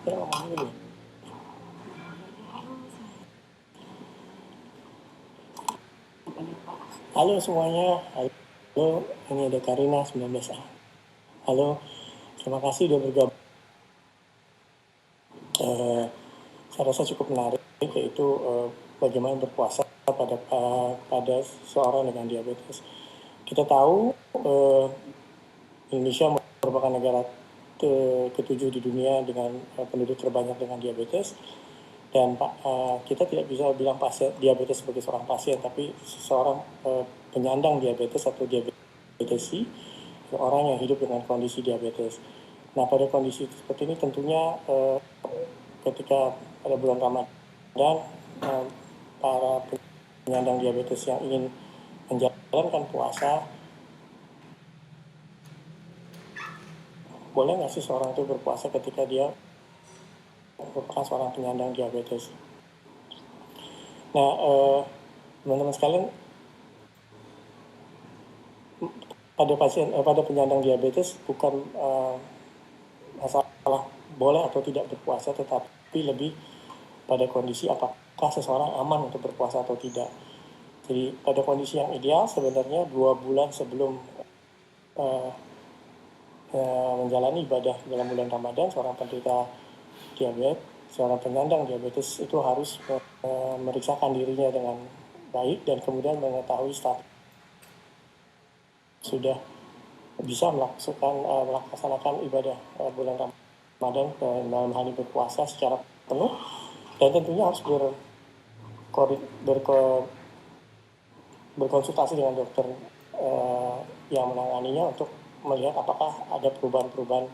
Ya, ngomong dulu. Halo semuanya, halo, ini ada Karina 19A. Halo, terima kasih sudah bergabung. Saya rasa cukup menarik, yaitu bagaimana berpuasa pada seorang dengan diabetes. Kita tahu Indonesia merupakan negara ketujuh di dunia dengan penduduk terbanyak dengan diabetes, dan kita tidak bisa bilang pasien diabetes sebagai seorang pasien, tapi seorang penyandang diabetes atau diabetesi, orang yang hidup dengan kondisi diabetes. Nah, pada kondisi seperti ini tentunya ketika pada bulan Ramadan para penyandang diabetes yang ingin menjalankan puasa, boleh nggak sih seorang itu berpuasa ketika dia merupakan seorang penyandang diabetes? Nah, teman-teman sekalian, pada penyandang diabetes bukan masalah boleh atau tidak berpuasa, tetapi lebih pada kondisi apakah seseorang aman untuk berpuasa atau tidak. Jadi pada kondisi yang ideal sebenarnya 2 bulan sebelum menjalani ibadah dalam bulan Ramadan, seorang penderita diabetes, seorang penyandang diabetes itu harus memeriksakan dirinya dengan baik dan kemudian mengetahui status sudah bisa melaksanakan ibadah bulan Ramadan dalam hal ini berpuasa secara penuh, dan tentunya harus berkonsultasi dengan dokter yang menanganinya untuk melihat apakah ada perubahan-perubahan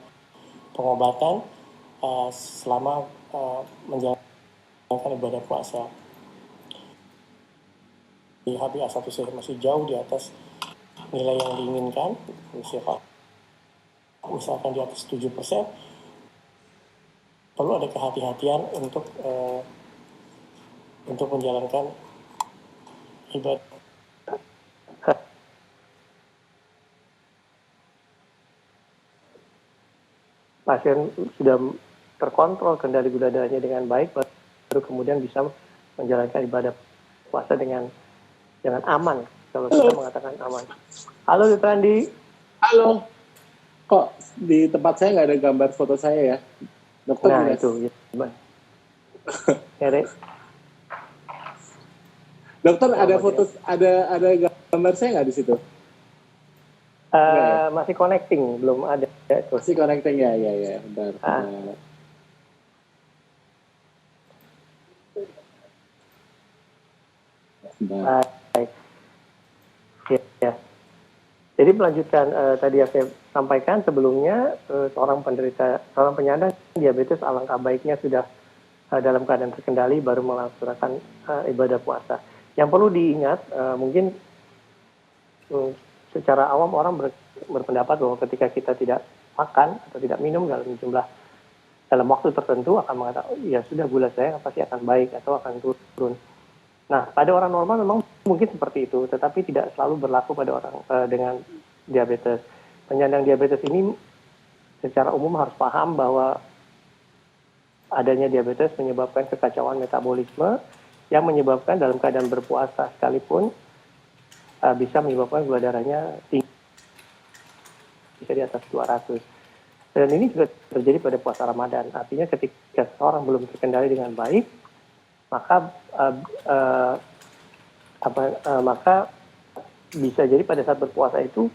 pengobatan selama menjalankan ibadah puasa. Di HbA1c masih jauh di atas nilai yang diinginkan, misalkan di atas 7%, perlu ada kehati-hatian untuk menjalankan ibadah. Pasien sudah terkontrol kendali gula darahnya dengan baik, baru kemudian bisa menjalankan ibadah puasa dengan aman. Kalau kita mengatakan aman. Halo Dr. Andi. Halo. Kok di tempat saya nggak ada gambar foto saya ya? Dokter nah jelas. Itu gimana? Dokter ada foto, ada gambar saya nggak di situ? Masih connecting, belum ada. Masih connecting ya. Bentar. Baik. Ya. Jadi melanjutkan tadi yang saya sampaikan sebelumnya, seorang penyandang diabetes alangkah baiknya sudah dalam keadaan terkendali baru melaksanakan ibadah puasa. Yang perlu diingat, mungkin secara awam orang berpendapat bahwa ketika kita tidak makan atau tidak minum dalam waktu tertentu akan mengatakan, ya sudah gula saya pasti akan baik atau akan turun. Nah, pada orang normal memang mungkin seperti itu, tetapi tidak selalu berlaku pada orang dengan diabetes. Penyandang diabetes ini secara umum harus paham bahwa adanya diabetes menyebabkan kekacauan metabolisme yang menyebabkan dalam keadaan berpuasa sekalipun bisa menyebabkan gula darahnya tinggi, bisa di atas 200. Dan ini juga terjadi pada puasa Ramadan. Artinya ketika seorang belum terkendali dengan baik, maka bisa jadi pada saat berpuasa itu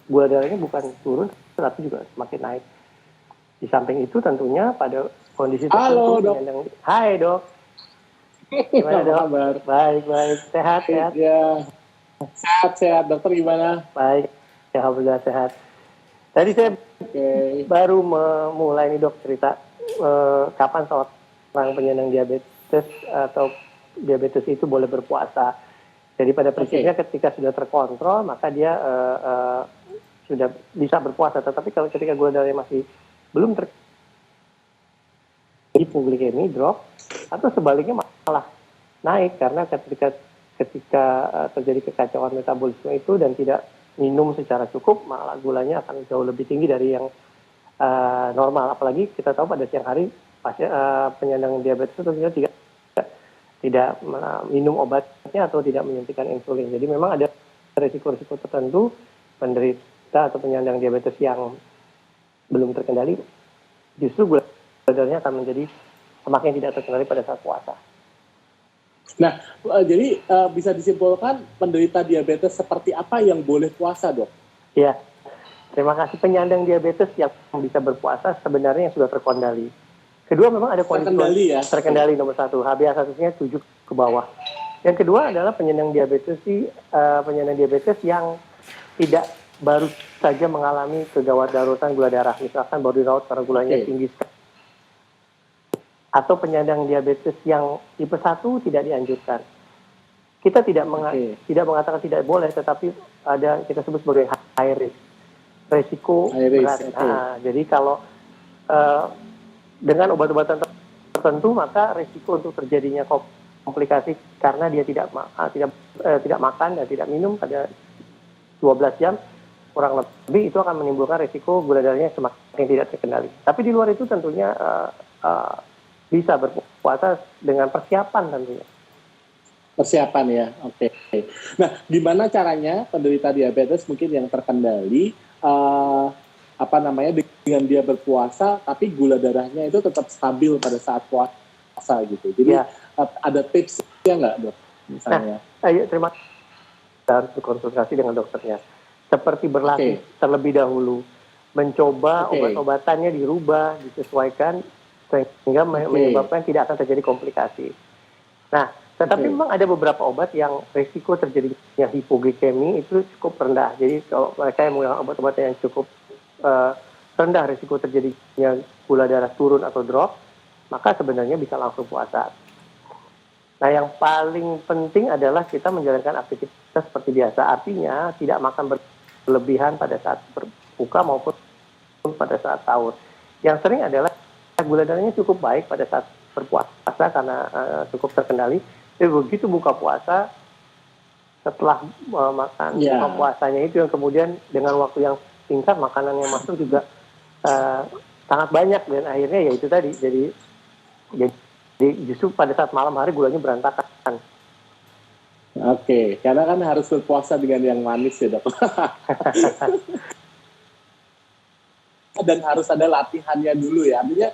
gula darahnya bukan turun, tetapi juga semakin naik. Di samping itu tentunya pada kondisi tertentu. Halo dok. Hai dok. Gimana dok? Kabar? Baik. Sehat. Ya. Sehat. Dokter gimana? Baik. Ya, alhamdulillah sehat. Tadi saya baru memulai nih dok cerita kapan seorang penyandang diabetes atau diabetes itu boleh berpuasa. Jadi pada prinsipnya ketika sudah terkontrol maka dia sudah bisa berpuasa. Tetapi kalau ketika gula darahnya masih belum hipoglikemi drop, atau sebaliknya malah naik karena ketika terjadi kekacauan metabolisme itu dan tidak minum secara cukup, malah gulanya akan jauh lebih tinggi dari yang normal. Apalagi kita tahu pada siang hari penyandang diabetes itu tentunya tidak minum obatnya atau tidak menyuntikkan insulin. Jadi memang ada risiko-risiko tertentu penderita atau penyandang diabetes yang belum terkendali, justru gula darahnya akan menjadi semakin tidak terkendali pada saat puasa. Nah, jadi bisa disimpulkan penderita diabetes seperti apa yang boleh puasa, Dok? Ya, terima kasih. Penyandang diabetes yang bisa berpuasa sebenarnya yang sudah terkendali. Kedua, memang ada kondisi terkendali nomor 1, HbA1c-nya 7 ke bawah. Yang kedua adalah penyandang diabetes yang tidak baru saja mengalami kegawat daruratan gula darah, misalkan baru dirawat karena gulanya tinggi sekali. Atau penyandang diabetes yang tipe 1 tidak dianjurkan. Kita tidak mengatakan tidak boleh, tetapi ada kita sebut sebagai high risk, resiko berat. Jadi kalau dengan obat-obatan tertentu, maka resiko untuk terjadinya komplikasi karena dia tidak makan dan tidak minum pada 12 jam kurang lebih, itu akan menimbulkan resiko gula darahnya semakin tidak terkendali. Tapi di luar itu tentunya bisa berpuasa dengan persiapan tentunya. Persiapan ya, oke. Nah, gimana caranya penderita diabetes mungkin yang terkendali, dengan dia berpuasa, tapi gula darahnya itu tetap stabil pada saat puasa gitu. Jadi ada tipsnya nggak, Dok? Misalnya. Terima kasih. Harus berkonsultasi dengan dokternya. Seperti berlatih terlebih dahulu, mencoba obat-obatannya dirubah, disesuaikan, sehingga menyebabkan tidak akan terjadi komplikasi. Nah, tetapi memang ada beberapa obat yang risiko terjadinya hipoglikemi itu cukup rendah. Jadi kalau mereka yang menggunakan obat-obatan yang cukup rendah risiko terjadinya gula darah turun atau drop, maka sebenarnya bisa langsung puasa. Nah, yang paling penting adalah kita menjalankan aktivitas seperti biasa. Artinya tidak makan berlebihan pada saat berbuka maupun pada saat sahur. Yang sering adalah gula darahnya cukup baik pada saat berpuasa karena cukup terkendali. Jadi begitu buka puasa, setelah makan buka puasanya itu yang kemudian dengan waktu yang singkat makanan yang masuk juga sangat banyak, dan akhirnya ya itu tadi jadi justru pada saat malam hari gulanya berantakan. Oke, karena kan harus berpuasa dengan yang manis ya, Dok. Dan harus ada latihannya dulu ya, artinya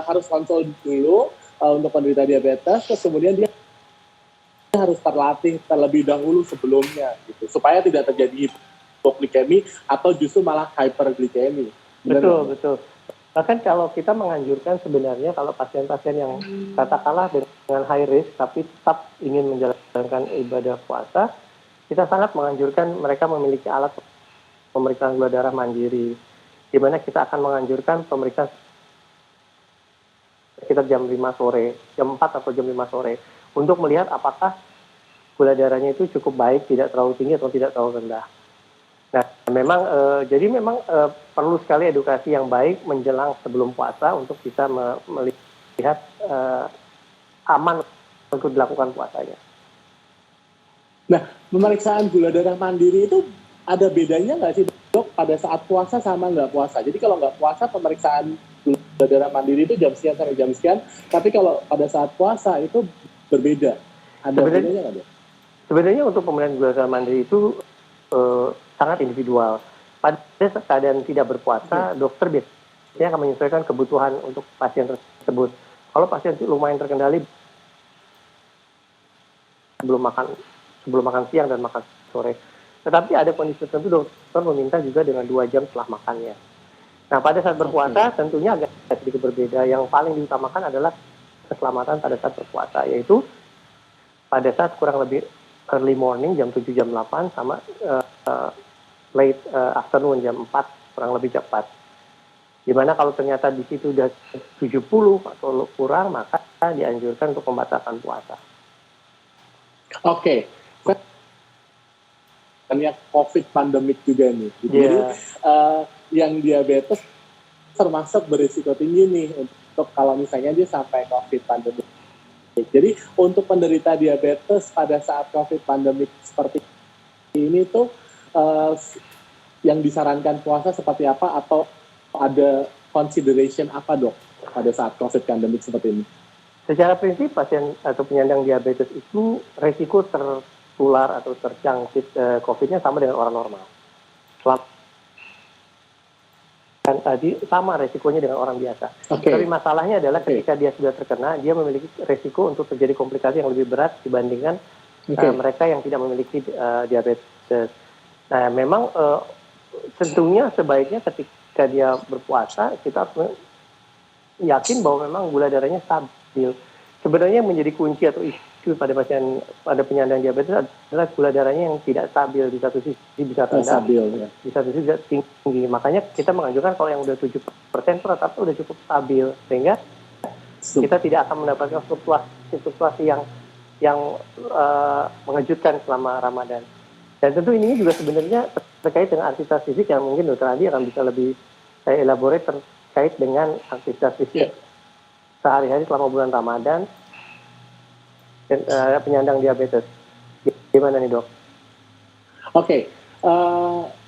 harus kontrol dulu untuk penderita diabetes, terus kemudian dia harus terlatih terlebih dahulu sebelumnya gitu, supaya tidak terjadi hipoglikemi atau justru malah hyperglikemi. Betul. Bahkan kalau kita menganjurkan sebenarnya kalau pasien-pasien yang katakanlah dengan high risk tapi tetap ingin menjalankan ibadah puasa, kita sangat menganjurkan mereka memiliki alat pemeriksaan gula darah mandiri, di mana kita akan menganjurkan pemeriksaan sekitar jam 5 sore, jam 4 atau jam 5 sore, untuk melihat apakah gula darahnya itu cukup baik, tidak terlalu tinggi atau tidak terlalu rendah. Nah, memang perlu sekali edukasi yang baik menjelang sebelum puasa untuk bisa melihat aman untuk dilakukan puasanya. Nah, pemeriksaan gula darah mandiri itu ada bedanya nggak sih, Dok, pada saat puasa sama nggak puasa? Jadi kalau nggak puasa pemeriksaan gula darah mandiri itu jam sekian sampai jam sekian, tapi kalau pada saat puasa itu berbeda. Ada bedanya nggak, Dok? Sebenarnya untuk pemeriksaan gula darah mandiri itu sangat individual. Pada keadaan tidak berpuasa, dokter biasanya akan menyesuaikan kebutuhan untuk pasien tersebut. Kalau pasien lumayan terkendali sebelum makan siang dan makan sore. Tetapi ada kondisi tertentu dokter meminta juga dengan 2 jam setelah makannya. Nah, pada saat berpuasa tentunya agak sedikit berbeda. Yang paling diutamakan adalah keselamatan pada saat berpuasa, yaitu pada saat kurang lebih early morning jam 7 jam 8 sama late afternoon jam 4 kurang lebih jam 4. Dimana kalau ternyata di situ sudah 70 atau kurang, maka dianjurkan untuk pembatasan puasa. Oke. Banyak COVID pandemik juga nih. Jadi yang diabetes termasuk berisiko tinggi nih untuk kalau misalnya dia sampai COVID pandemik. Jadi untuk penderita diabetes pada saat COVID pandemik seperti ini tuh yang disarankan puasa seperti apa, atau ada consideration apa dok pada saat COVID pandemic seperti ini? Secara prinsip pasien atau penyandang diabetes itu resiko tertular atau terjangkit COVID-nya sama dengan orang normal. Dan tadi sama resikonya dengan orang biasa. Tapi masalahnya adalah ketika dia sudah terkena, dia memiliki resiko untuk terjadi komplikasi yang lebih berat dibandingkan mereka yang tidak memiliki diabetes. Nah, memang tentunya sebaiknya ketika dia berpuasa, kita harus yakin bahwa memang gula darahnya stabil. Sebenarnya yang menjadi kunci atau isu pada penyandang diabetes adalah gula darahnya yang tidak stabil, di satu sisi bisa rendah, di satu sisi bisa tinggi. Makanya kita menganjurkan kalau yang udah 7% rata-rata udah cukup stabil, sehingga kita tidak akan mendapatkan fluktuasi yang mengejutkan selama Ramadan. Dan tentu ini juga sebenarnya terkait dengan aktivitas fisik yang mungkin Dr. Adi akan bisa lebih elaborate terkait dengan aktivitas fisik sehari-hari selama bulan Ramadan dan penyandang diabetes. Gimana nih dok?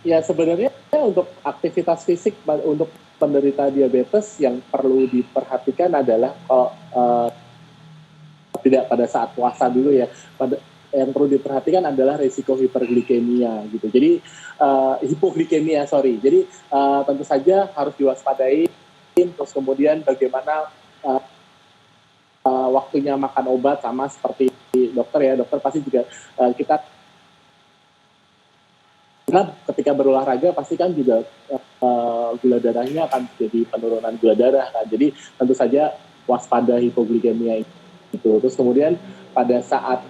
Ya sebenarnya untuk aktivitas fisik untuk penderita diabetes yang perlu diperhatikan adalah kalau tidak pada saat puasa dulu ya, yang perlu diperhatikan adalah risiko hiperglikemia gitu. Jadi hipoglikemia Jadi tentu saja harus diwaspadai. Terus kemudian bagaimana waktunya makan obat, sama seperti dokter ya, dokter pasti juga kita karena ketika berolahraga pasti kan juga gula darahnya akan jadi penurunan gula darah kan. Jadi tentu saja waspada hipoglikemia itu. Terus kemudian pada saat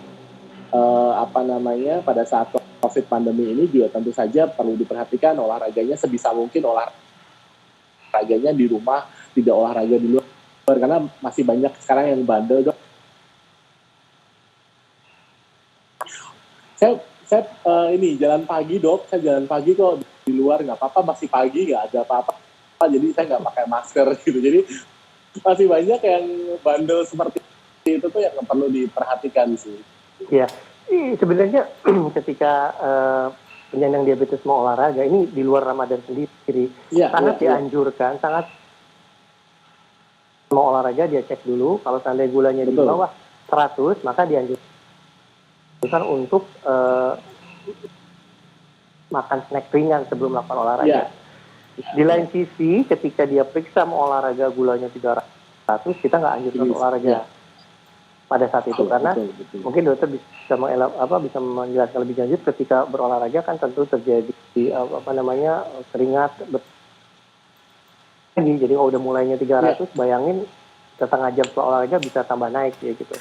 pada saat COVID pandemi ini juga tentu saja perlu diperhatikan olahraganya sebisa mungkin olahraganya di rumah, tidak olahraga di luar karena masih banyak sekarang yang bandel dok. Saya ini jalan pagi dok, saya jalan pagi kok di luar nggak apa-apa, masih pagi nggak ada apa-apa, jadi saya nggak pakai masker gitu. Jadi masih banyak yang bandel seperti itu tuh yang perlu diperhatikan sih. Iya, sebenarnya ketika penyandang diabetes mau olahraga ini di luar Ramadan sendiri sangat dianjurkan, sangat mau olahraga dia cek dulu kalau tanda gulanya di bawah 100 maka dianjurkan untuk makan snack ringan sebelum melakukan olahraga. Di lain sisi ketika dia periksa mau olahraga gulanya 300 kita nggak anjurkan olahraga pada saat itu karena mungkin dokter bisa menjelaskan lebih lanjut ketika berolahraga kan tentu terjadi keringat jadi kalau udah mulainya 300 bayangin setengah jam setelah olahraga bisa tambah naik ya gitu.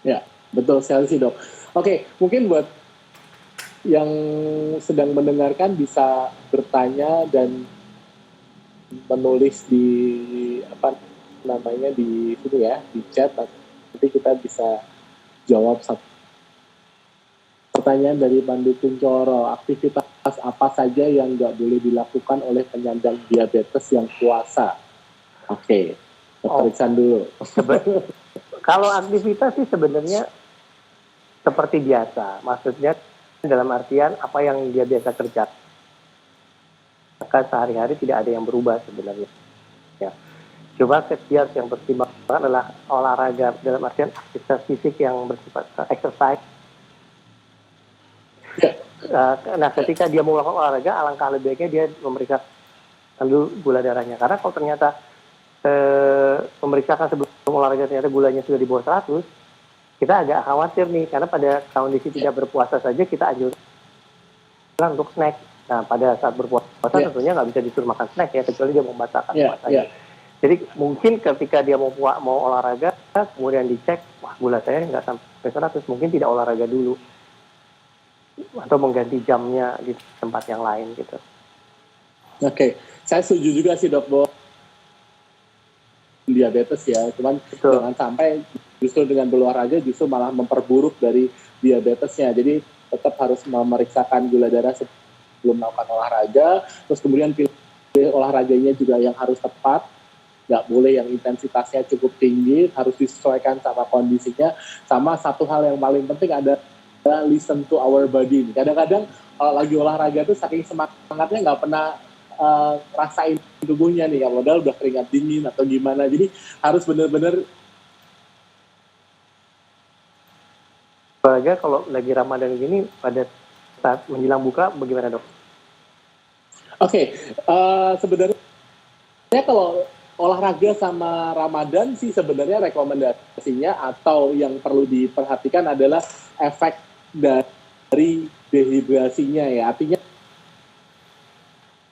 Ya betul sekali sih dok. Oke, mungkin buat yang sedang mendengarkan bisa bertanya dan menulis di di sini ya, di chat. Nanti kita bisa jawab satu pertanyaan dari Pandu Kuncoro. Aktivitas apa saja yang nggak boleh dilakukan oleh penyandang diabetes yang puasa? Oke, Dr. Iksan dulu. Kalau aktivitas sih sebenarnya seperti biasa. Maksudnya dalam artian apa yang dia biasa kerjakan sehari-hari tidak ada yang berubah sebenarnya. Ya. Coba setiap yang pertimbangkan adalah olahraga dalam artian aktivitas fisik yang bersifat exercise. Nah, ketika dia mau melakukan olahraga, alangkah lebih baiknya dia memeriksa dulu gula darahnya. Karena kalau ternyata memeriksakan sebelum olahraga ternyata gulanya sudah di bawah 100, kita agak khawatir nih. Karena pada kondisi tidak berpuasa saja kita anjurkan untuk snack. Nah, pada saat berpuasa tentunya nggak bisa disuruh makan snack ya, kecuali dia membatalkan puasanya. Jadi mungkin ketika dia mau olahraga, kemudian dicek, wah gula saya nggak sampai 100, mungkin tidak olahraga dulu. Atau mengganti jamnya di tempat yang lain gitu. Oke, saya setuju juga sih dok, bahwa diabetes ya, cuman jangan sampai justru dengan berolahraga justru malah memperburuk dari diabetesnya. Jadi tetap harus memeriksakan gula darah sebelum melakukan olahraga, terus kemudian pilih olahraganya juga yang harus tepat, nggak boleh yang intensitasnya cukup tinggi, harus disesuaikan sama kondisinya. Sama satu hal yang paling penting ada listen to our body. Kadang-kadang kalau lagi olahraga tuh saking semangatnya nggak pernah rasain tubuhnya nih, yang modal udah keringat dingin atau gimana. Jadi harus benar-benar. Apalagi kalau lagi Ramadan gini, pada saat menjelang buka, bagaimana dok? Oke, sebenarnya kalau olahraga sama Ramadan sih sebenarnya rekomendasinya atau yang perlu diperhatikan adalah efek dari dehidrasinya ya. Artinya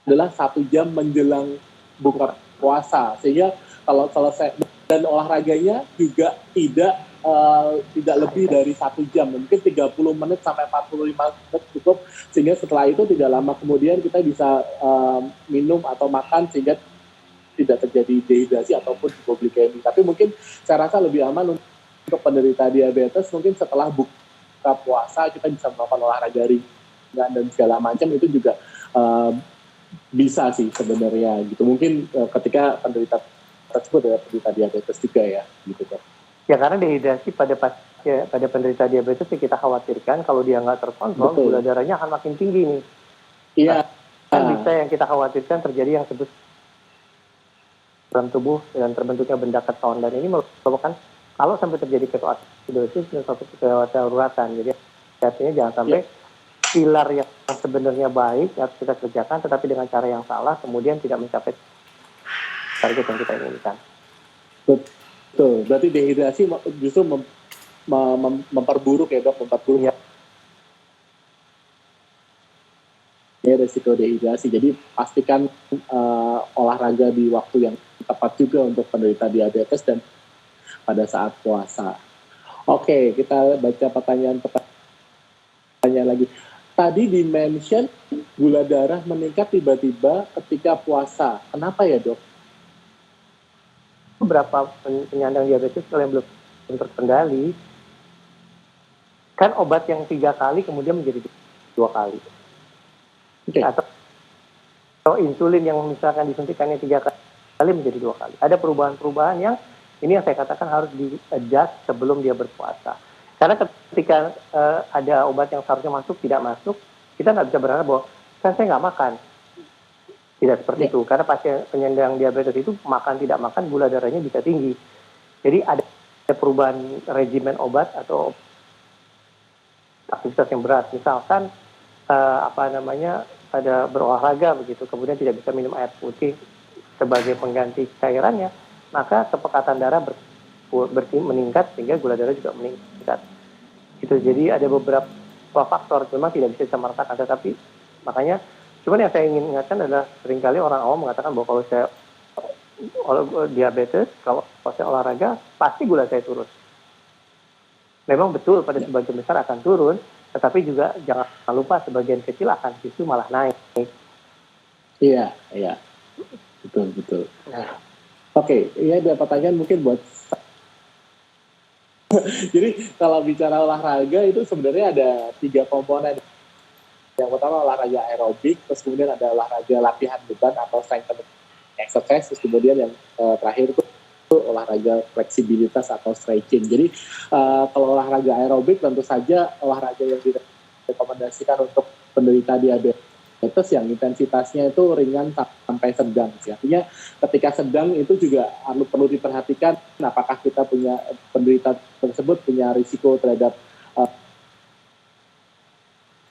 adalah 1 jam menjelang buka puasa, sehingga kalau selesai dan olahraganya juga tidak lebih dari 1 jam, mungkin 30 menit sampai 45 menit cukup, sehingga setelah itu tidak lama kemudian kita bisa minum atau makan sehingga tidak terjadi dehidrasi ataupun hipoglikemi. Tapi mungkin saya rasa lebih aman untuk penderita diabetes, mungkin setelah buka puasa kita bisa melakukan olahraga ringan dan segala macam, itu juga bisa sih sebenarnya gitu. Mungkin ketika penderita tersebut adalah penderita diabetes juga ya gitu kan. Ya karena dehidrasi pada penderita diabetes yang kita khawatirkan kalau dia nggak terkontrol, gula darahnya akan makin tinggi nih. Iya. Kan bisa yang kita khawatirkan terjadi yang sebut dalam tubuh dan terbentuknya benda keton, dan ini merupakan kalau sampai terjadi ketoasidosis dan suatu kedaruratan. Jadi artinya jangan sampai pilar yang sebenarnya baik harus kita kerjakan, tetapi dengan cara yang salah kemudian tidak mencapai target yang kita inginkan. Betul, berarti dehidrasi justru memperburuk ya dok, memperburuk ya resiko dehidrasi. Jadi pastikan olahraga di waktu yang tepat juga untuk penderita diabetes dan pada saat puasa. Oke, kita baca pertanyaan lagi. Tadi di-mention gula darah meningkat tiba-tiba ketika puasa. Kenapa ya dok? Beberapa penyandang diabetes kalau yang belum terkendali, kan obat yang 3 kali kemudian menjadi 2 kali. Okay. Atau insulin yang misalkan disuntikannya 3 kali menjadi 2 kali. Ada perubahan-perubahan yang ini yang saya katakan harus di-adjust sebelum dia berpuasa. Karena ketika ada obat yang seharusnya masuk, tidak masuk, kita nggak bisa berharap bahwa kan saya nggak makan. Tidak seperti itu, karena pasien penyandang diabetes itu makan tidak makan gula darahnya bisa tinggi. Jadi ada perubahan regimen obat atau aktivitas yang berat. Misalkan ada berolahraga begitu, kemudian tidak bisa minum air putih sebagai pengganti cairannya, maka kepekatan darah meningkat sehingga gula darah juga meningkat. Itu jadi ada beberapa faktor memang tidak bisa disamaratakan, tetapi makanya cuman yang saya ingin ingatkan adalah seringkali orang awam mengatakan bahwa kalau saya diabetes, kalau saya olahraga, pasti gula saya turun. Memang betul pada sebagian besar akan turun, tetapi juga jangan lupa sebagian kecil akan justru malah naik. Iya. Betul. Oke, ini ada pertanyaan mungkin buat jadi kalau bicara olahraga itu sebenarnya ada 3 komponen. Yang pertama olahraga aerobik, terus kemudian ada olahraga latihan beban atau strength exercise, terus kemudian yang terakhir itu olahraga fleksibilitas atau stretching. Jadi kalau olahraga aerobik tentu saja olahraga yang direkomendasikan untuk penderita diabetes yang intensitasnya itu ringan sampai sedang. Artinya ketika sedang itu juga perlu diperhatikan apakah kita punya penderita tersebut punya risiko terhadap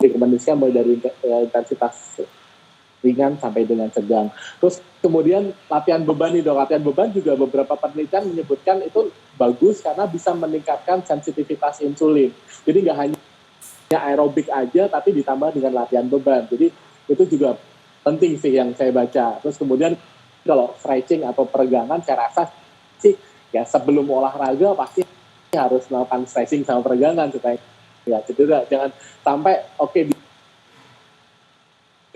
rekomendasikan mulai dari intensitas ringan sampai dengan sedang. Terus kemudian latihan beban nih dok, latihan beban juga beberapa penelitian menyebutkan itu bagus karena bisa meningkatkan sensitivitas insulin. Jadi nggak hanya aerobik aja, tapi ditambah dengan latihan beban. Jadi itu juga penting sih yang saya baca. Terus kemudian kalau stretching atau peregangan, saya rasa sih ya sebelum olahraga pasti harus melakukan stretching sama peregangan supaya ya cedera, jangan sampai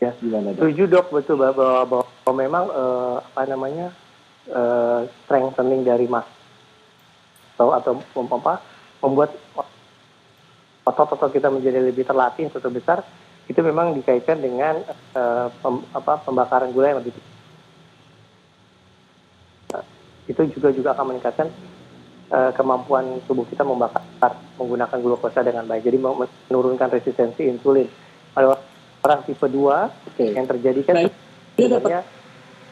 ya gimana dok? Setuju dok, betul bahwa memang strengthening dari atau membuat otot kita menjadi lebih terlatih atau besar, itu memang dikaitkan dengan pembakaran gula yang lebih tinggi. Itu juga akan meningkatkan kemampuan tubuh kita menggunakan glukosa dengan baik, jadi menurunkan resistensi insulin. Pada orang tipe 2 yang terjadi kan Dia dapat.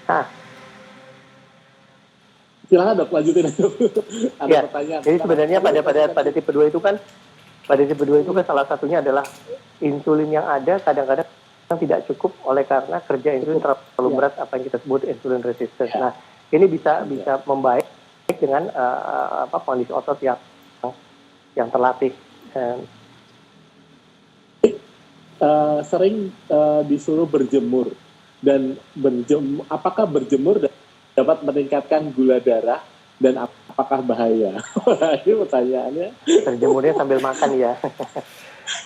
sebenarnya. Silakan dok, lanjutin aja. Ada Ya, pertanyaan. jadi sebenarnya pada tipe 2 itu kan salah satunya adalah insulin yang ada kadang-kadang tidak cukup oleh karena kerja insulin terlalu berat, apa yang kita sebut insulin resistance. Nah, ini bisa membaik dengan kondisi otot yang terlatih. Sering disuruh berjemur, dan apakah berjemur dapat meningkatkan gula darah dan apakah bahaya? Ini pertanyaannya. Berjemurnya sambil makan ya.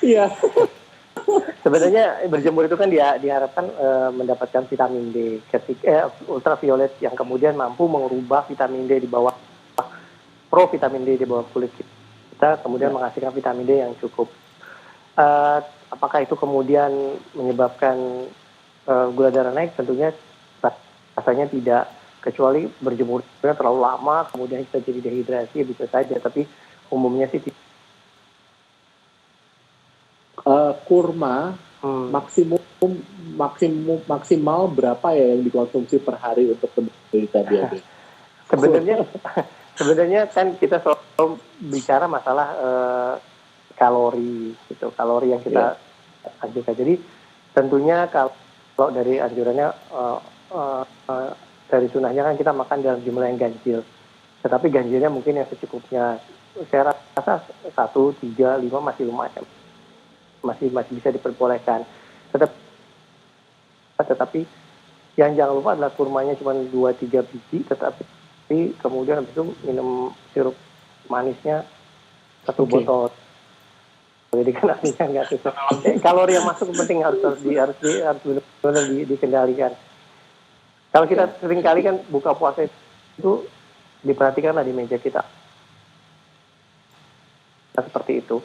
Iya. Sebenarnya berjemur itu kan diharapkan mendapatkan vitamin D, ultraviolet yang kemudian mampu mengubah vitamin D di bawah vitamin D di bawah kulit kita, kemudian menghasilkan vitamin D yang cukup. Apakah itu kemudian menyebabkan gula darah naik? Tentunya rasanya tidak, kecuali berjemurnya terlalu lama kemudian kita jadi dehidrasi, bisa saja, tapi umumnya sih kurma maksimal berapa ya yang dikonsumsi per hari untuk penderita diabetes? Sebenarnya kan kita selalu bicara masalah kalori gitu, kalori yang kita anjurkan. Jadi tentunya kalau dari anjurannya dari sunahnya kan kita makan dalam jumlah yang ganjil, tetapi ganjilnya mungkin yang secukupnya. Saya rasa 1, 3, 5 masih lumayan, masih bisa diperbolehkan. Tetapi yang jangan lupa adalah kurmanya cuma 2-3 biji, tetapi kemudian habis itu minum sirup manisnya 1 botol. Jadi kan artinya nggak sesuai. Kalori yang masuk penting harus benar-benar dikendalikan. Kalau kita sering kali kan buka puasa itu diperhatikanlah di meja kita. Seperti itu.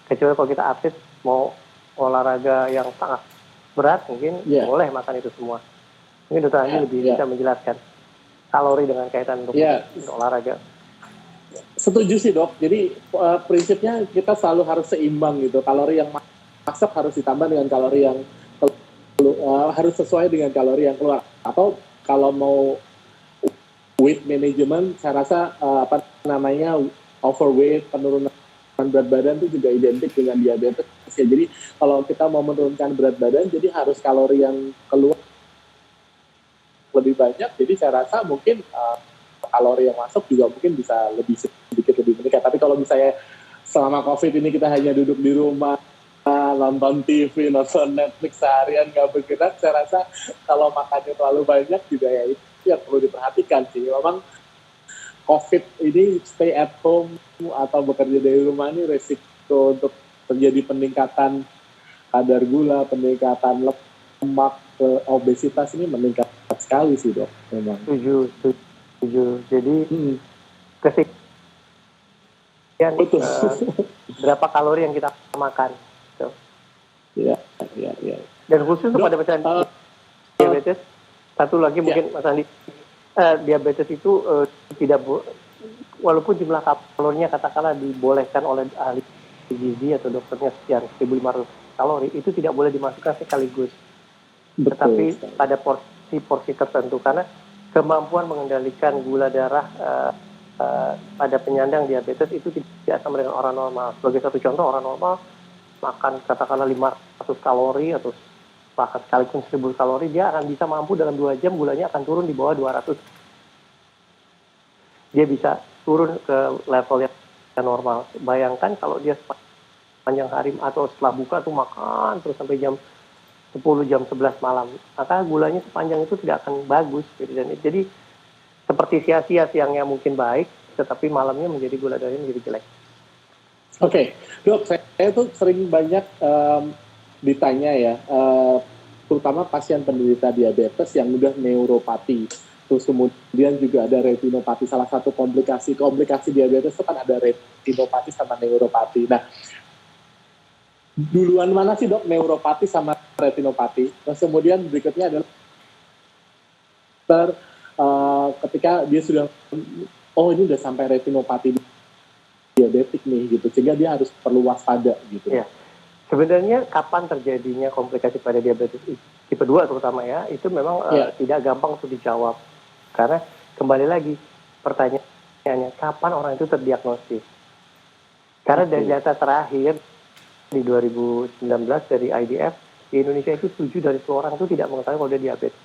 Kecuali kalau kita atlet mau olahraga yang sangat berat, mungkin boleh makan itu semua. Mungkin Dr. Andi lebih bisa menjelaskan kalori dengan kaitan untuk olahraga. Setuju sih dok. Jadi prinsipnya kita selalu harus seimbang gitu. Kalori yang masuk harus ditambah dengan kalori yang harus sesuai dengan kalori yang keluar. Atau kalau mau weight management, saya rasa overweight, penurunan berat badan itu juga identik dengan diabetes. Ya, jadi kalau kita mau menurunkan berat badan, jadi harus kalori yang keluar lebih banyak. Jadi saya rasa mungkin kalori yang masuk juga mungkin bisa sedikit lebih meningkat. Tapi kalau misalnya selama COVID ini kita hanya duduk di rumah, nonton TV, nonton Netflix seharian nggak bergerak, saya rasa kalau makannya terlalu banyak juga ya itu yang perlu diperhatikan sih. Memang COVID ini stay at home atau bekerja dari rumah ini resiko untuk terjadi peningkatan kadar gula, peningkatan lemak, obesitas ini meningkat sekali sih dok. Memang. Setuju. Jadi berapa kalori yang kita makan. Iya. Dan khusus untuk pada pasien diabetes, satu lagi mungkin Mas Andi, diabetes itu tidak walaupun jumlah kalorinya katakanlah dibolehkan oleh ahli gizi atau dokternya sekian 1.500 kalori, itu tidak boleh dimasukkan sekaligus. Tetapi pada porsi tertentu, karena kemampuan mengendalikan gula darah pada penyandang diabetes itu tidak sama dengan orang normal. Sebagai satu contoh, orang normal makan katakanlah 500 kalori atau bahkan sekalipun 1.000 kalori, dia akan bisa mampu dalam 2 jam gulanya akan turun di bawah 200. Dia bisa turun ke level yang normal. Bayangkan kalau dia sepanjang hari atau setelah buka tuh makan terus sampai jam 10, jam 11 malam, maka gulanya sepanjang itu tidak akan bagus. Dan jadi seperti sia-sia, siangnya mungkin baik, tetapi malamnya menjadi gula darahnya menjadi jelek. Oke, dok, saya tuh sering banyak ditanya ya, terutama pasien penderita diabetes yang udah neuropati, terus kemudian juga ada retinopati. Salah satu komplikasi diabetes itu kan ada retinopati sama neuropati. Nah, duluan mana sih dok, neuropati sama retinopati? Terus kemudian berikutnya adalah ketika dia sudah, ini udah sampai retinopati diabetik nih gitu, sehingga dia harus perlu waspada gitu. Ya. Sebenarnya kapan terjadinya komplikasi pada diabetes tipe 2 terutama ya, itu memang tidak gampang untuk dijawab. Karena kembali lagi pertanyaannya, kapan orang itu terdiagnosis? Karena dari data terakhir di 2019 dari IDF, di Indonesia itu 7 dari 10 orang itu tidak mengetahui kalau dia diabetes.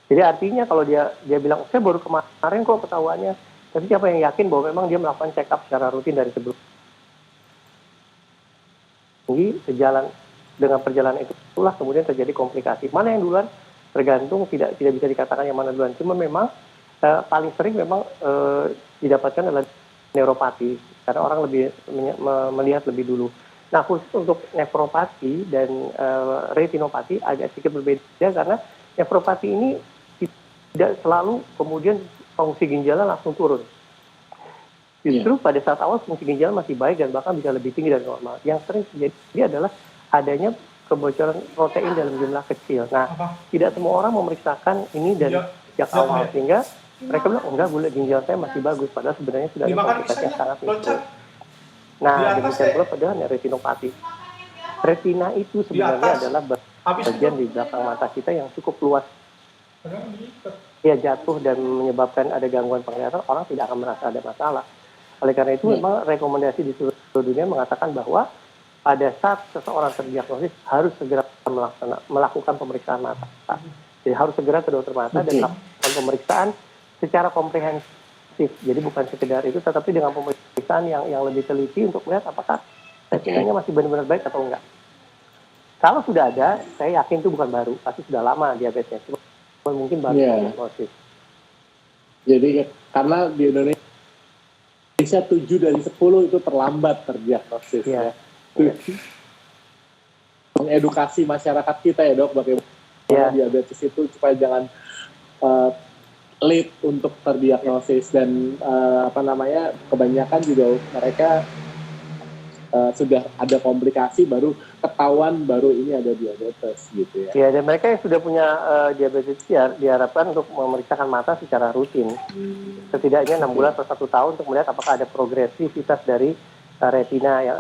Jadi artinya kalau dia bilang, saya baru kemarin kok ketahuannya, tapi siapa yang yakin bahwa memang dia melakukan check up secara rutin dari sebelum? Sejalan dengan perjalanan itulah kemudian terjadi komplikasi. Mana yang duluan? Tergantung, tidak bisa dikatakan yang mana duluan. Cuma memang paling sering memang didapatkan adalah neuropati, karena orang lebih melihat lebih dulu. Nah, khusus untuk nefropati dan retinopati agak sedikit berbeda, karena nefropati ini tidak selalu kemudian fungsi ginjalnya langsung turun. Justru pada saat awal fungsi ginjal masih baik dan bahkan bisa lebih tinggi dari normal. Yang sering terjadi adalah adanya kebocoran protein dalam jumlah kecil. Nah, tidak semua orang memeriksakan ini dari sejak awal, sehingga mereka bilang, enggak, gula ginjal saya masih bagus, padahal sebenarnya sudah ada komplikasi yang sangat besar. Nah, demikian pula pada retinopati. Retina itu sebenarnya adalah bagian di belakang mata kita yang cukup luas. Dia jatuh dan menyebabkan ada gangguan penglihatan, orang tidak akan merasa ada masalah. Oleh karena itu, memang rekomendasi di seluruh dunia mengatakan bahwa pada saat seseorang terdiagnosis harus segera melakukan pemeriksaan mata. Jadi harus segera ke dokter mata dan melakukan pemeriksaan secara komprehensif. Jadi bukan sekedar itu, tetapi dengan pemeriksaan yang lebih teliti untuk melihat apakah retinanya masih benar-benar baik atau enggak. Kalau sudah ada, saya yakin itu bukan baru, pasti sudah lama diabetesnya. Cuma mungkin baru diagnosis. Jadi karena di Indonesia 7 dari 10 itu terlambat terdiagnosis. Mengedukasi masyarakat kita ya dok, bagaimana diabetes itu supaya jangan late untuk terdiagnosis, dan kebanyakan juga mereka sudah ada komplikasi baru ketahuan baru ini ada diabetes gitu ya. Ya, dan mereka yang sudah punya diabetes diharapkan untuk memeriksakan mata secara rutin, setidaknya 6 bulan atau 1 tahun untuk melihat apakah ada progresivitas dari retina yang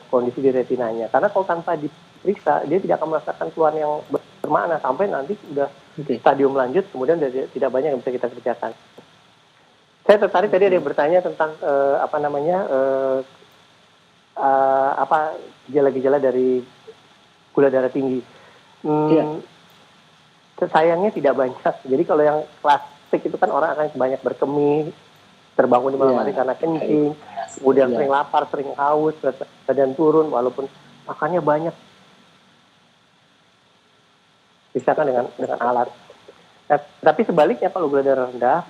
kondisi di retinanya. Karena kalau tanpa diperiksa dia tidak akan merasakan keluhan yang bermakna sampai nanti sudah stadium lanjut, kemudian tidak banyak yang bisa kita kerjakan. Saya tertarik tadi ada yang bertanya tentang gejala-gejala dari gula darah tinggi. Sayangnya tidak banyak. Jadi kalau yang klasik itu kan orang akan banyak berkemih, terbangun di malam hari karena kencing, kemudian sering lapar, sering haus, berat badan turun walaupun makannya banyak. Misalkan dengan alat. Nah, tapi sebaliknya kalau gula darah rendah,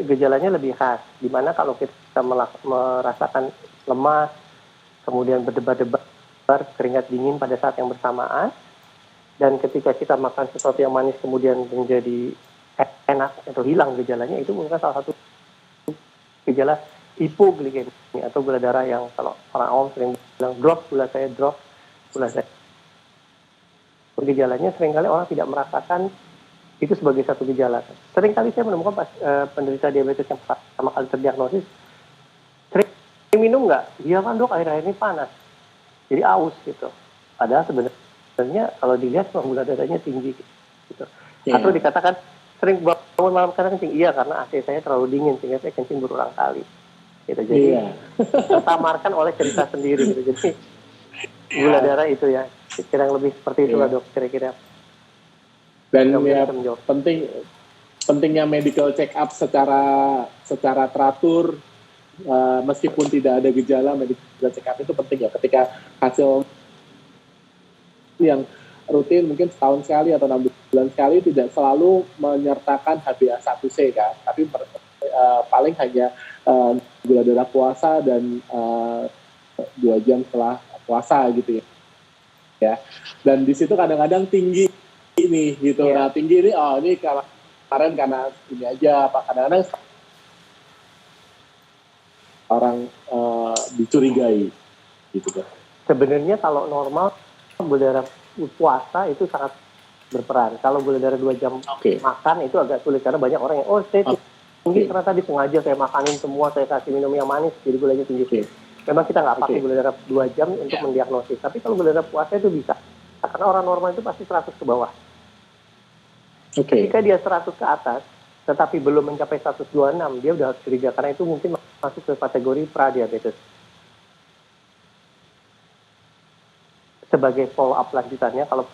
gejalanya lebih khas. Dimana kalau kita merasakan lemas, kemudian berdebar-debar, keringat dingin pada saat yang bersamaan, dan ketika kita makan sesuatu yang manis kemudian menjadi enak atau hilang gejalanya, itu merupakan salah satu gejala hipoglikemia atau gula darah yang kalau orang awam sering bilang gula saya. Gejalanya seringkali orang tidak merasakan itu sebagai satu gejala. Seringkali saya menemukan penderita diabetes yang pertama kali terdiagnosis, sering minum nggak? Iya kan dok, akhir-akhir ini panas, jadi aus gitu. Padahal sebenarnya kalau dilihat gula darahnya tinggi gitu. Atau dikatakan sering bangun malam karena kencing. Iya, karena AC saya terlalu dingin sehingga saya kencing berulang kali. Gitu. Jadi tersamarkan oleh cerita sendiri gitu. Jadi gula darah itu ya kira-kira lebih seperti itulah dok kira-kira. Dan pentingnya medical check up secara teratur, meskipun tidak ada gejala, medical check up itu penting ya. Ketika hasil yang rutin mungkin setahun sekali atau 6 bulan sekali tidak selalu menyertakan HbA1c kan, tapi paling hanya gula darah puasa dan 2 jam setelah puasa gitu ya. Dan di situ kadang-kadang tinggi ini gitu. Nah, tinggi ini ini kemarin karena ini aja, apa kadang-kadang orang dicurigai gitu kan. Sebenarnya kalau normal gula darah puasa itu sangat berperan. Kalau gula darah 2 jam makan itu agak sulit karena banyak orang yang saya tinggi karena tadi sengaja saya makanin semua, saya kasih minum yang manis jadi gulanya tinggi. Memang kita nggak pakai gula darah 2 jam untuk mendiagnosis. Tapi kalau gula darah puasa itu bisa. karena orang normal itu pasti 100 ke bawah. Oke. Jika dia 100 ke atas, tetapi belum mencapai 126, dia udah harus curiga, karena itu mungkin masuk ke kategori pradiabetes. Sebagai follow up lanjutannya, kalau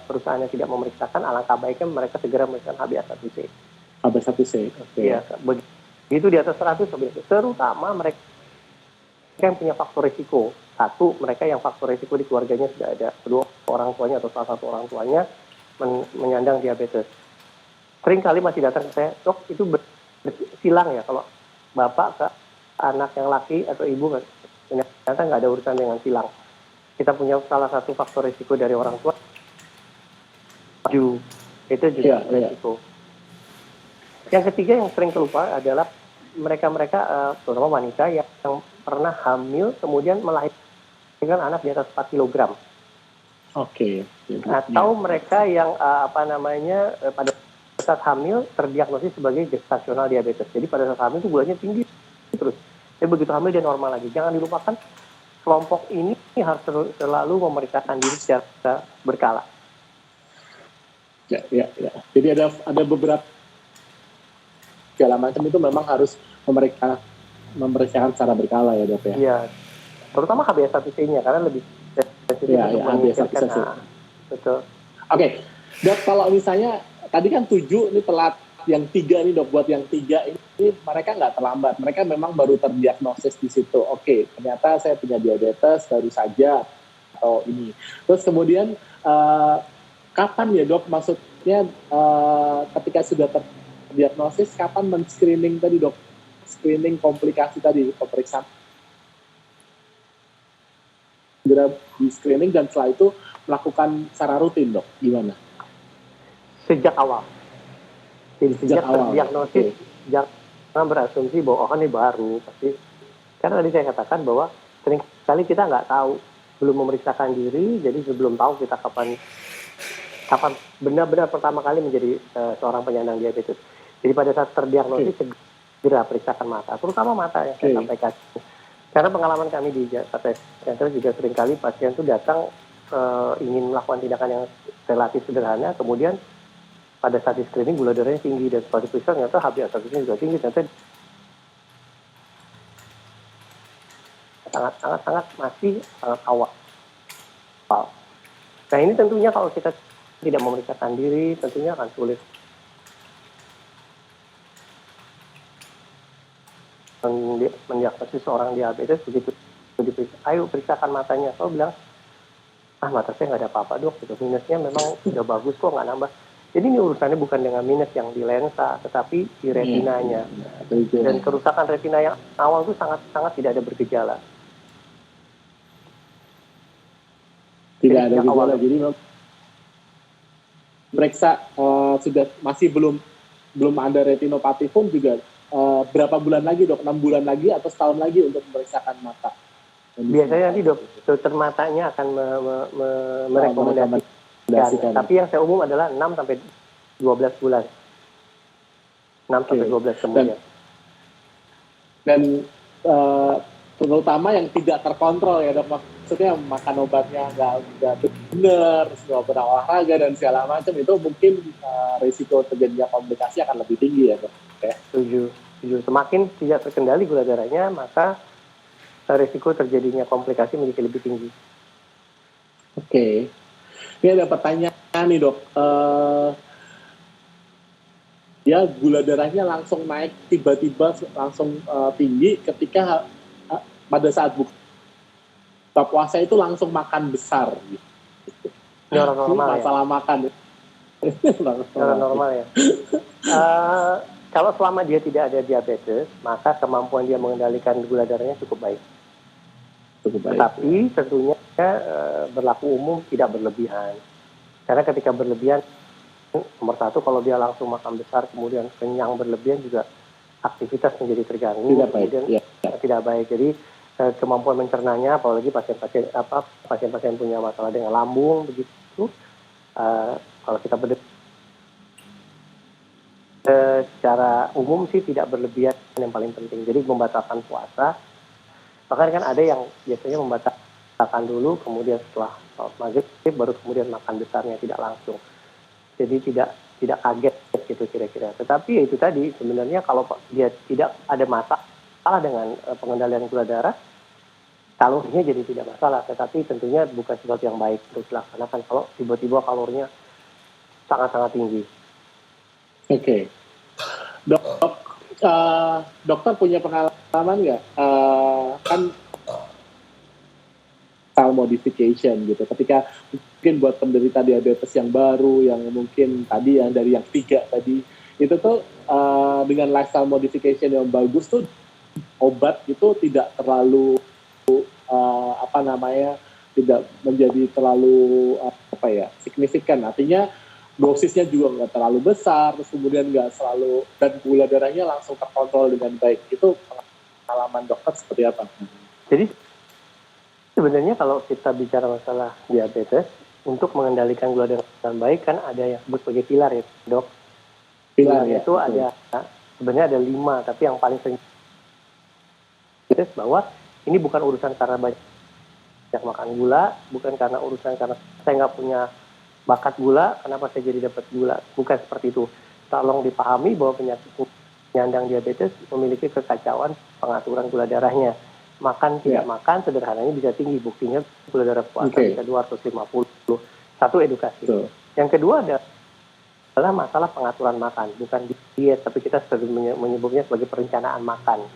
perusahaannya tidak memeriksakan, alangkah baiknya mereka segera memeriksakan HbA1c. HbA1c, oke. Iya, begitu di atas 100, terutama mereka yang punya faktor risiko. Satu, mereka yang faktor risiko di keluarganya sudah ada. Kedua, orang tuanya atau salah satu orang tuanya menyandang diabetes. Sering kali masih datang ke saya, dok itu silang ya kalau bapak ke anak yang laki atau ibu, ternyata nggak ada urusan dengan silang. Kita punya salah satu faktor risiko dari orang tua, itu juga risiko. Yang ketiga yang sering kelupa adalah mereka-mereka, terutama wanita yang pernah hamil kemudian melahirkan anak di atas 4 kg. Oke. Atau mereka yang pada saat hamil terdiagnosis sebagai gestasional diabetes. Jadi pada saat hamil itu gulanya tinggi terus. Tapi begitu hamil dia normal lagi. Jangan dilupakan kelompok ini harus selalu memeriksakan diri secara berkala. Ya. Jadi ada beberapa segala macam itu memang harus memeriksakan secara berkala ya dok ya. Iya. Terutama HbA1c-nya karena lebih sensitif untuk memikirkan. Betul. Oke. Dok, kalau misalnya tadi kan 7 ini telat, yang 3 nih dok, buat yang 3 ini mereka nggak terlambat, mereka memang baru terdiagnosis di situ. Oke, ternyata saya punya diabetes baru saja atau ini. Terus kemudian kapan ya dok, maksudnya ketika sudah terdiagnosis, kapan men-screening tadi dok? Screening komplikasi tadi, pemeriksaan. Segera di screening dan setelah itu melakukan secara rutin dok, gimana? Sejak awal. Jadi sejak terdiagnosis, jangan berasumsi bahwa kan ini baru. Pasti. Karena tadi saya katakan bahwa sering kali kita nggak tahu, belum memeriksakan diri, jadi belum tahu kita kapan benar-benar pertama kali menjadi seorang penyandang diabetes. Jadi pada saat terdiagnosis segera periksakan mata, terutama mata yang saya sampaikan. Karena pengalaman kami di Jakarta Center juga sering kali pasien itu datang ingin melakukan tindakan yang relatif sederhana, kemudian pada saat di screening gula darahnya tinggi dan setelah diperiksa ternyata HbA1c-nya juga tinggi, ternyata sangat masih sangat awal. Nah ini tentunya kalau kita tidak memeriksakan diri tentunya akan sulit mendiagnosis seorang diabetes. Begitu diperiksa, ayo periksakan matanya. Saya bilang, mata saya nggak ada apa-apa dok, gitu. Minusnya memang sudah bagus kok, nggak nambah. Jadi ini urusannya bukan dengan minus yang di lensa, tetapi di retinanya. Dan kerusakan retina yang awal itu sangat tidak ada bergejala. Tidak ada gejala, jadi periksa sudah masih belum ada retinopati pun juga berapa bulan lagi dok? 6 bulan lagi atau setahun lagi untuk memeriksakan mata? Biasanya nanti dokter matanya akan merekomendasikan. Tapi yang saya umum adalah 6 sampai 12 bulan. 6 sampai 12 kemudian. Dan terutama yang tidak terkontrol ya dok, maksudnya makan obatnya nggak benar, nggak pernah olahraga dan segala macam, itu mungkin risiko terjadinya komplikasi akan lebih tinggi ya dok. Okay. Setuju. Semakin tidak terkendali gula darahnya, maka risiko terjadinya komplikasi menjadi lebih tinggi. Oke. Ini ada pertanyaan nih dok. Ya gula darahnya langsung naik tiba-tiba langsung tinggi ketika pada saat buka puasa itu langsung makan besar. Gitu. Normal masalah ya? Makan. Normal ya. Kalau selama dia tidak ada diabetes, maka kemampuan dia mengendalikan gula darahnya cukup baik. Tetapi tentunya berlaku umum tidak berlebihan. Karena ketika berlebihan, nomor satu kalau dia langsung makan besar kemudian kenyang berlebihan juga aktivitas menjadi terganggu. Tidak baik. Kemudian tidak baik. Jadi kemampuan mencernanya, apalagi pasien-pasien punya masalah dengan lambung begitu. Kalau kita secara umum sih tidak berlebihan yang paling penting. Jadi membatalkan puasa. Bahkan kan ada yang biasanya membatalkan makan dulu, kemudian setelah sholat maghrib baru kemudian makan besarnya, tidak langsung. Jadi tidak kaget gitu kira-kira. Tetapi ya itu tadi, sebenarnya kalau dia tidak ada masalah dengan pengendalian gula darah, kalorinya jadi tidak masalah. Tetapi tentunya bukan sesuatu yang baik untuk dilaksanakan kalau tiba-tiba kalorinya sangat-sangat tinggi. Oke. Dokter punya pengalaman nggak? Kan style modification gitu. Ketika mungkin buat penderita diabetes yang baru, yang mungkin tadi yang dari yang 3 tadi, itu tuh dengan lifestyle modification yang bagus tuh obat itu tidak terlalu tidak menjadi terlalu signifikan. Artinya dosisnya juga nggak terlalu besar, terus kemudian nggak selalu, dan gula darahnya langsung terkontrol dengan baik. Itu pengalaman dokter seperti apa? Jadi sebenarnya kalau kita bicara masalah diabetes, untuk mengendalikan gula darah dengan baik kan ada yang disebut sebagai pilar ya, dok. Pilar ya, itu betul. Sebenarnya ada 5, tapi yang paling sering bahwa ini bukan urusan karena banyak makan gula, bukan karena saya nggak punya bakat gula, kenapa saya jadi dapat gula, bukan seperti itu. Tolong dipahami bahwa penyakit penyandang diabetes memiliki kekacauan pengaturan gula darahnya. Makan tidak makan sederhananya bisa tinggi, buktinya gula darah puasa bisa 250. Satu, edukasi. Yang kedua adalah masalah pengaturan makan, bukan diet, tapi kita sering menyebutnya sebagai perencanaan makan.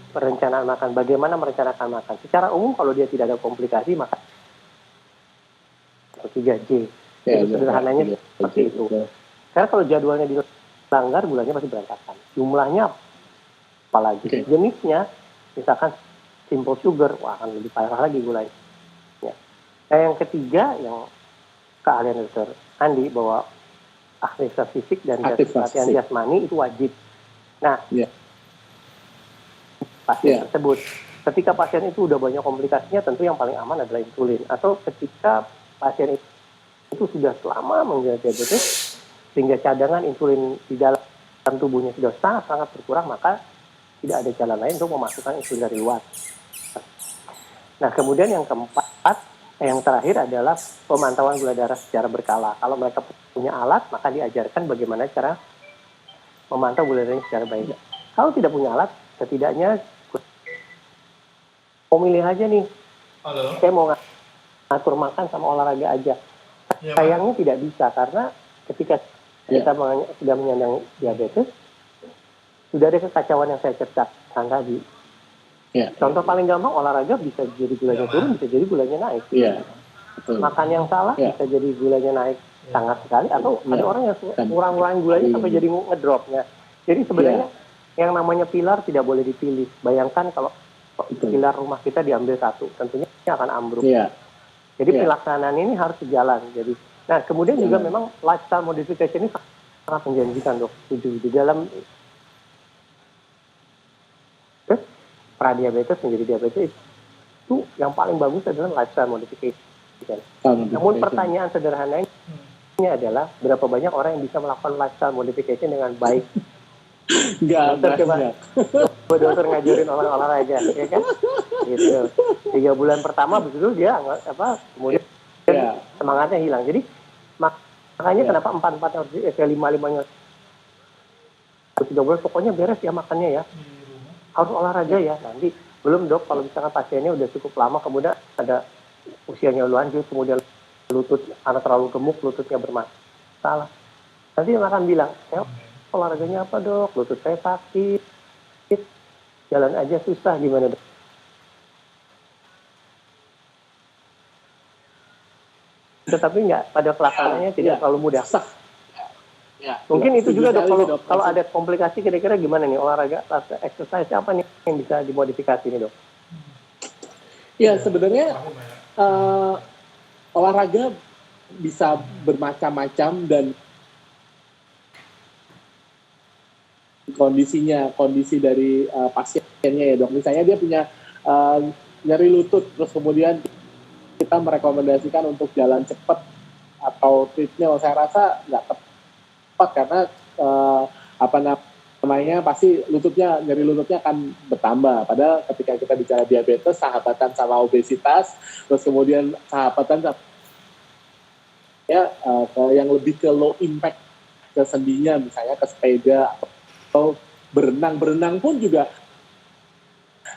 Perencanaan makan, bagaimana merencanakan makan. Secara umum kalau dia tidak ada komplikasi, maka 3J. Itu sederhananya seperti itu. Karena kalau jadwalnya dilanggar, gulanya pasti berantakan. Jumlahnya apalagi. Jenisnya, misalkan simple sugar, akan lebih parah lagi gulanya. Ya. Nah, yang ketiga, yang keahlian Dr. Andi, bahwa aktivitas fisik dan latihan jasmani itu wajib. Nah, pasien tersebut, ketika pasien itu udah banyak komplikasinya, tentu yang paling aman adalah insulin. Atau ketika pasien itu sudah lama mengalami diabetes, sehingga cadangan insulin di dalam tubuhnya sudah sangat-sangat berkurang, maka tidak ada jalan lain untuk memasukkan insulin dari luar. Nah, kemudian yang keempat, yang terakhir adalah pemantauan gula darah secara berkala. Kalau mereka punya alat, maka diajarkan bagaimana cara memantau gula darahnya secara baik. Kalau tidak punya alat, setidaknya mau milih aja nih. Saya mau ngatur makan sama olahraga aja. Sayangnya tidak bisa, karena ketika kita sudah menyandang diabetes, sudah ada kekacauan yang saya ceritakan tadi. Contoh paling gampang, olahraga bisa jadi gulanya turun, bisa jadi gulanya naik. Makan yang salah bisa jadi gulanya naik sangat sekali, atau ada orang yang kurang-kurangin gulanya sampai jadi ngedropnya. Jadi sebenarnya yang namanya pilar tidak boleh dipilih. Bayangkan kalau pilar rumah kita diambil satu, tentunya akan ambruk. Jadi pelaksanaan ini harus sejalan. Jadi, nah kemudian juga memang lifestyle modification ini sangat menjanjikan, dok. Di dalam pradiabetes menjadi diabetes itu yang paling bagus adalah lifestyle modification. Namun pertanyaan sederhananya adalah berapa banyak orang yang bisa melakukan lifestyle modification dengan baik? Dokter ngajarin orang olahraga, ya kan? Gitu. 3 bulan pertama begitu dia kemudian semangatnya hilang. Jadi makanya kenapa 4 harus 5-5-nya 3 bulan pokoknya beres ya makannya ya. Harus olahraga ya. Nanti belum, dok, kalau misalkan pasiennya udah cukup lama, kemudian ada usianya lanjut, kemudian lutut karena terlalu gemuk, lututnya bermasalah. Nanti yang akan bilang, olahraganya apa, dok? Lutut saya sakit, jalan aja susah, gimana, dok? Tetapi pada pelaksanaannya tidak terlalu mudah. Mungkin itu juga, dok, kalau ada komplikasi kira-kira gimana nih olahraga, exercise apa nih yang bisa dimodifikasi nih, dok? Ya, sebenarnya olahraga bisa bermacam-macam dan kondisi dari pasiennya ya, dok. Misalnya dia punya nyeri lutut, terus kemudian kita merekomendasikan untuk jalan cepat atau treadmill, saya rasa nggak tepat karena namanya pasti nyeri lututnya akan bertambah. Padahal ketika kita bicara diabetes, sahabatan sama obesitas, terus kemudian sahabatan sama yang lebih ke low impact, ke sendinya misalnya ke sepeda atau berenang pun juga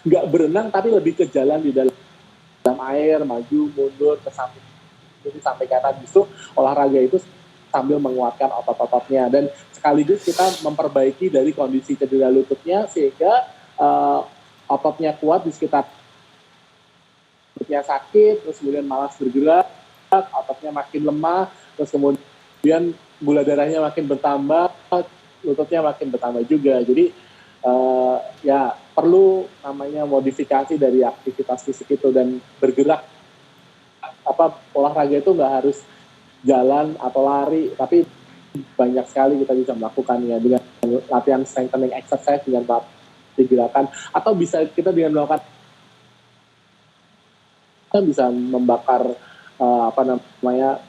nggak berenang tapi lebih ke jalan di dalam air, maju mundur ke samping kiri sampai kanan, justru olahraga itu sambil menguatkan otot-ototnya dan sekaligus kita memperbaiki dari kondisi cedera lututnya sehingga ototnya kuat di sekitar lututnya sakit, terus kemudian malas bergerak, ototnya makin lemah, terus kemudian gula darahnya makin bertambah, lututnya makin bertambah juga. Jadi ya perlu namanya modifikasi dari aktivitas fisik itu dan bergerak. Olahraga itu nggak harus jalan atau lari, tapi banyak sekali kita bisa melakukannya dengan latihan strengthening exercise, dengan melatih gerakan, atau bisa kita dengan melakukan kita bisa membakar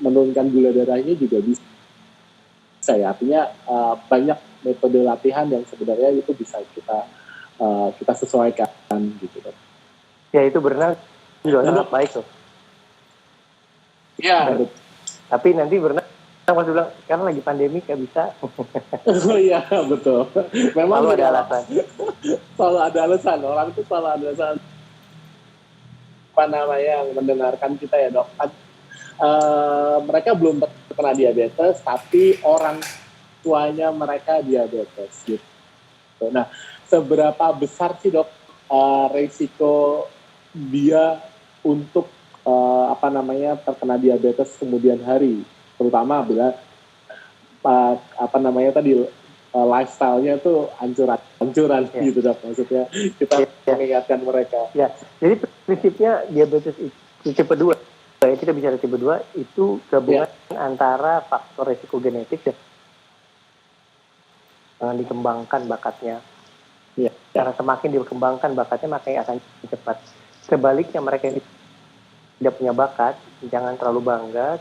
menurunkan gula darahnya juga bisa ya. Artinya banyak metode latihan yang sebenarnya itu bisa kita sesuaikan gitu. Ya itu berenang juga sangat baik tuh. Ya. Tapi nanti berenang pas bilang karena lagi pandemi nggak bisa. Oh iya betul. Memang selalu ada alasan. Selalu ada alasan. Orang itu selalu ada alasan. Apa namanya yang mendengarkan kita ya dok. Mereka belum terkena diabetes, tapi orang tuanya mereka diabetes gitu. Nah, seberapa besar sih dok resiko dia untuk terkena diabetes kemudian hari, terutama bila lifestyle-nya tuh ancuran ya. Gitu dok, maksudnya kita mengingatkan mereka. Ya, jadi prinsipnya diabetes itu tipe 2. Kita bicara tipe 2 itu gabungan antara faktor resiko genetik dan dikembangkan bakatnya. Ya. Karena semakin dikembangkan bakatnya makanya akan cepat. Sebaliknya mereka yang tidak punya bakat, jangan terlalu bangga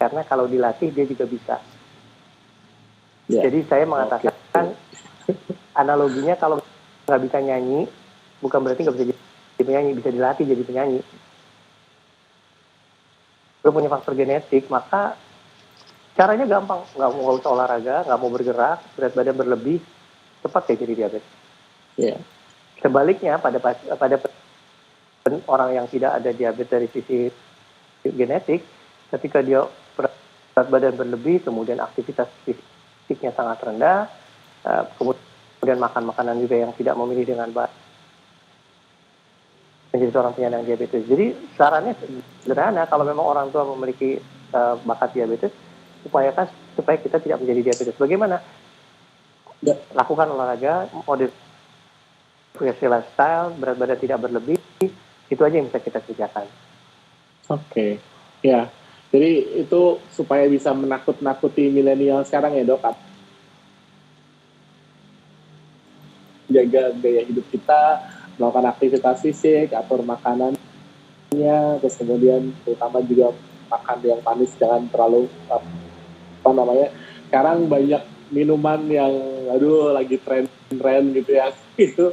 karena kalau dilatih dia juga bisa. Yeah. Jadi saya mengatakan analoginya kalau nggak bisa nyanyi, bukan berarti nggak bisa jadi penyanyi, bisa dilatih jadi penyanyi. Kalau punya faktor genetik, maka caranya gampang, nggak usah olahraga, nggak mau bergerak, berat badan berlebih, cepat ya jadi diabetes. Yeah. Sebaliknya pada orang yang tidak ada diabetes dari sisi genetik, ketika dia berat badan berlebih, kemudian aktivitas fisiknya sangat rendah, kemudian makan makanan juga yang tidak memilih dengan baik, menjadi seorang penyandang diabetes. Jadi sarannya sederhana, kalau memang orang tua memiliki bakat diabetes, upayakan supaya kita tidak menjadi diabetes. Bagaimana? Lakukan olahraga, modifikasi lifestyle, berat badan tidak berlebih, itu aja yang bisa kita kerjakan. Oke. Ya. Jadi itu supaya bisa menakut-nakuti milenial sekarang ya dok. Jaga gaya hidup kita, melakukan aktivitas fisik, atur makanannya, terus kemudian terutama juga makan yang manis, jangan terlalu sekarang banyak minuman yang lagi tren gitu ya, itu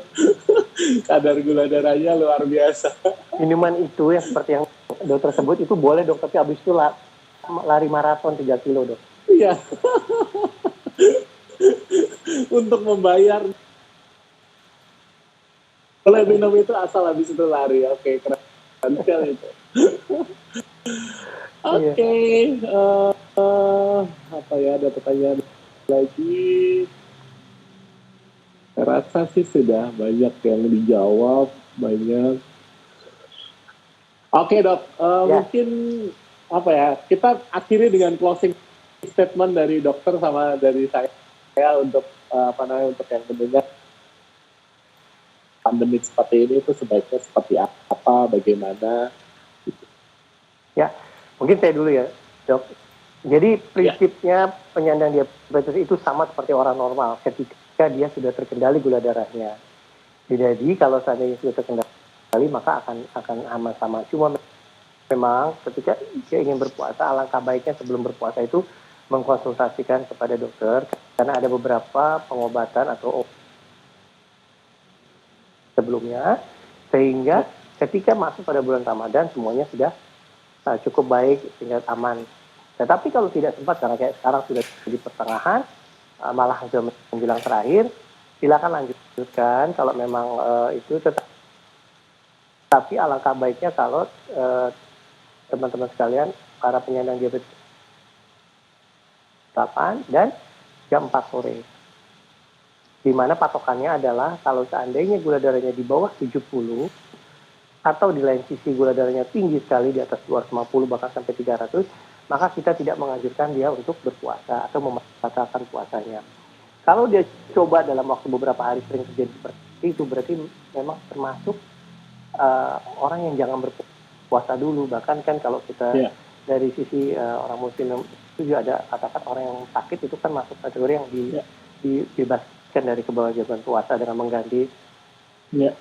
kadar gula darahnya luar biasa. Minuman itu yang seperti yang dokter sebut itu boleh dok, tapi habis itu lari maraton 3 kilo dok. Iya. Untuk membayar boleh minum itu asal habis itu lari. Oke, keren sekali itu. Oke, ada pertanyaan lagi? Saya rasa sih sudah banyak yang dijawab, banyak. Oke dok, mungkin kita akhiri dengan closing statement dari dokter sama dari saya untuk untuk yang mendengar pandemi seperti ini itu sebaiknya seperti apa, bagaimana? Ya, mungkin saya dulu ya, dok. Jadi prinsipnya penyandang diabetes itu sama seperti orang normal ketika dia sudah terkendali gula darahnya. Jadi kalau seandainya sudah terkendali maka akan aman sama. Cuma memang ketika dia ingin berpuasa, alangkah baiknya sebelum berpuasa itu mengkonsultasikan kepada dokter karena ada beberapa pengobatan atau sebelumnya, sehingga ketika masuk pada bulan Ramadan semuanya sudah cukup baik sehingga aman. Tetapi kalau tidak sempat, karena kayak sekarang sudah di pertengahan, malah sudah menjelang terakhir, silakan lanjutkan kalau memang itu tapi alangkah baiknya kalau teman-teman sekalian, para penyandang diabetes 8 dan jam 4 sore. Di mana patokannya adalah kalau seandainya gula darahnya di bawah 70 atau di lain sisi gula darahnya tinggi sekali di atas 250 bahkan sampai 300, maka kita tidak menganjurkan dia untuk berpuasa atau membatalkan puasanya. Kalau dia coba dalam waktu beberapa hari sering terjadi seperti itu, berarti memang termasuk orang yang jangan berpuasa dulu. Bahkan kan kalau kita dari sisi orang muslim itu juga ada katakan orang yang sakit itu kan masuk kategori yang dibebaskan dari kewajiban puasa dengan mengganti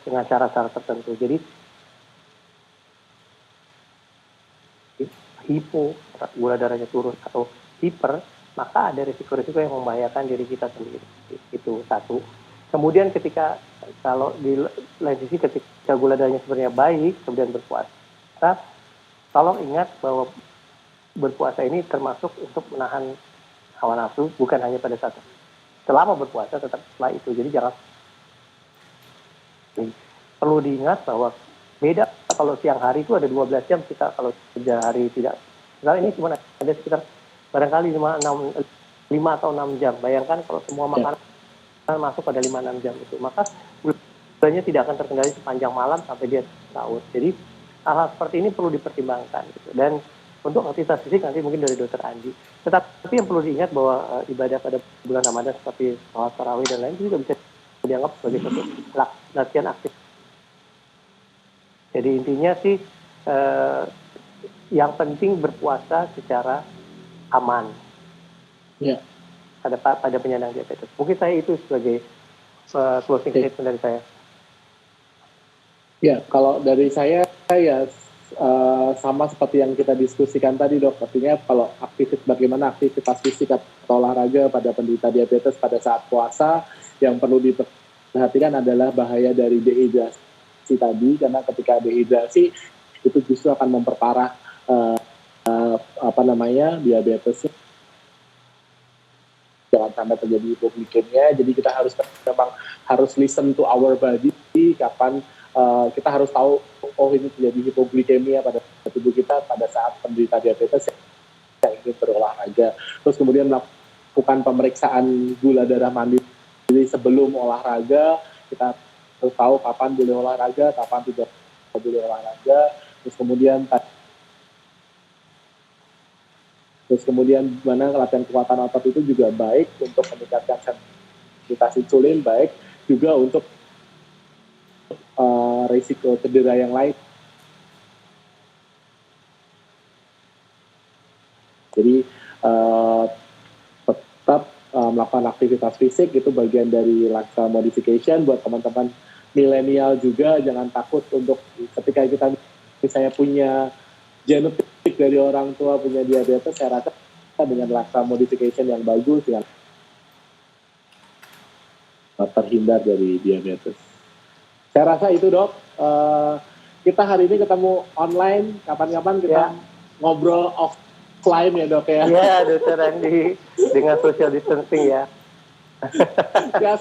dengan cara-cara tertentu. Jadi hipo, gula darahnya turun atau hiper, maka ada risiko-risiko yang membahayakan diri kita sendiri. Itu satu. Kemudian ketika kalau di lain sisi ketika gula darahnya sebenarnya baik, kemudian berpuasa, tolong ingat bahwa berpuasa ini termasuk untuk menahan hawa nafsu, bukan hanya pada saat selama berpuasa, tetap setelah itu. Jadi jangan, perlu diingat bahwa beda kalau siang hari itu ada 12 jam, kita kalau kerja hari tidak. Sekarang ini cuma ada sekitar barangkali 5 atau 6 jam. Bayangkan kalau semua makanan masuk pada 5-6 jam itu, maka gulanya tidak akan terkendali sepanjang malam sampai dia sahur. Jadi hal-hal seperti ini perlu dipertimbangkan. Gitu. Dan untuk aktivitas fisik nanti mungkin dari Dokter Andi. Tetapi yang perlu diingat bahwa ibadah pada bulan Ramadan seperti sholat tarawih dan lain juga bisa dianggap sebagai satu latihan aktif. Jadi intinya sih yang penting berpuasa secara aman. Pada penyandang diabetes. Mungkin saya itu sebagai closing statement dari saya. Ya, kalau dari saya ya sama seperti yang kita diskusikan tadi, Dok. Artinya kalau bagaimana aktivitas fisik atau olahraga pada penderita diabetes pada saat puasa, yang perlu diperhatikan adalah bahaya dari dehidrasi tadi, karena ketika dehidrasi itu justru akan memperparah diabetesnya. Jangan sampai terjadi hipoglikemia. Jadi kita memang harus listen to our body. Kapan kita harus tahu, ini terjadi hipoglikemia pada tubuh kita pada saat penderita diabetes yang ingin berolahraga. Terus kemudian melakukan pemeriksaan gula darah mandiri sebelum olahraga. Kita harus tahu kapan boleh olahraga, kapan tidak boleh olahraga. Terus kemudian mana latihan kekuatan otot itu juga baik untuk meningkatkan sensitivitas insulin, baik juga untuk risiko cedera yang lain. Jadi tetap melakukan aktivitas fisik itu bagian dari lifestyle modification. Buat teman-teman milenial juga jangan takut untuk ketika kita misalnya punya genetik dari orang tua punya diabetes, saya rasa dengan lifestyle modification yang bagus yang terhindar dari diabetes. Saya rasa itu, Dok. Kita hari ini ketemu online, kapan-kapan kita ngobrol offline ya, Dok ya. Iya, Dokter Andi, dengan social distancing ya. Ya,